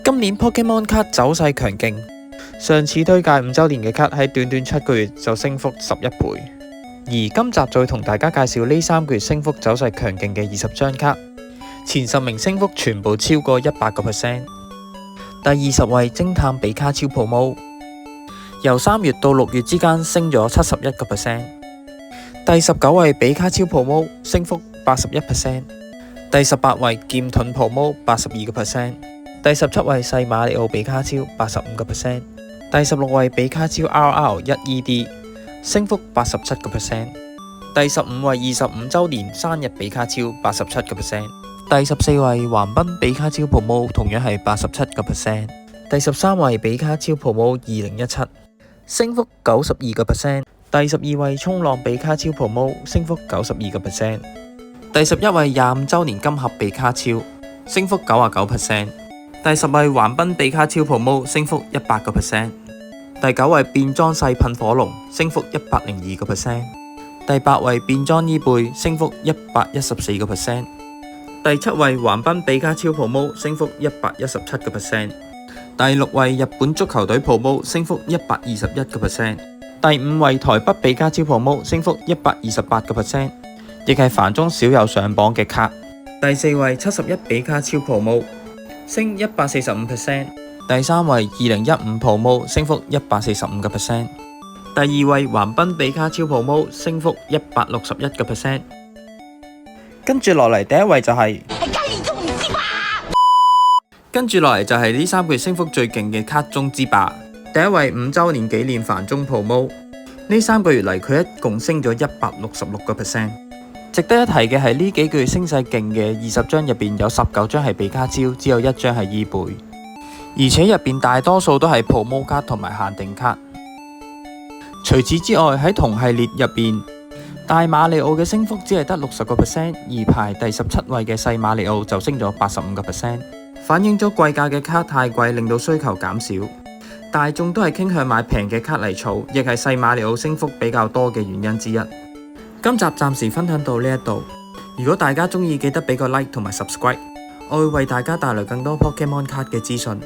今年 Pokemon 卡走勢強勁，上次推介5週年嘅卡喺短短7個月就升幅11倍，而今集就會同大家介紹呢3個月升幅走勢強勁嘅20張卡，前10名升幅全部超過100%。第20位偵探比卡超 Promo， 由3月到6月之間升咗71%。第19位比卡超 Promo， 升幅81%。第18位劍盾 Promo， 82%。第17位細馬里奧比卡超 85%。第16位比卡超 RR1ED， 升幅87%。第15位25週年生日比卡超 87%。第14位橫濱比卡超 Promo， 同樣係87%。第13位比卡超 Promo 2017， 升幅92%。第12位衝浪比卡超 Promo， 升幅92%。第11位25週年金盒比卡超，升幅99%。第10位橫濱比卡超 Promo， 升幅100%。第9位變裝細噴火龍，升幅102%。第8位變裝伊貝，升幅114%。第7位橫濱比卡超 Promo， 升幅117%。第6位日本足球隊 Promo， 升幅121%。第5位台北比卡超 Promo， 升幅128%， 亦係繁中少有上榜嘅卡。第4位71比卡超 Promo， 升145%。第3位2015 Promo， 升幅145%。第2位橫濱比卡超 Promo， 升幅161%。跟住落嚟第一位就係跟住落嚟就係呢3個月升幅最勁嘅卡中之霸。第一位5週年紀念繁中 Promo， 呢3個月嚟佢一共升咗166%。值得一提嘅係呢幾個月升勢勁嘅20張入邊有19張係比卡超，只有1張係伊貝，而且入邊大多數都係 Promo 卡同埋限定卡。除此之外喺同系列入邊，大馬里奧嘅升幅只係得60%，而排第17位嘅細馬里奧就升咗85%，反映咗貴價嘅卡太貴，令到需求減少。大眾都係傾向買平嘅卡嚟儲，亦係細馬里奧升幅比較多嘅原因之一。今集暫時分享到呢一度，如果大家鍾意記得俾個 like 同埋 subscribe，我會為大家帶來更多 Pokemon 卡嘅資訊。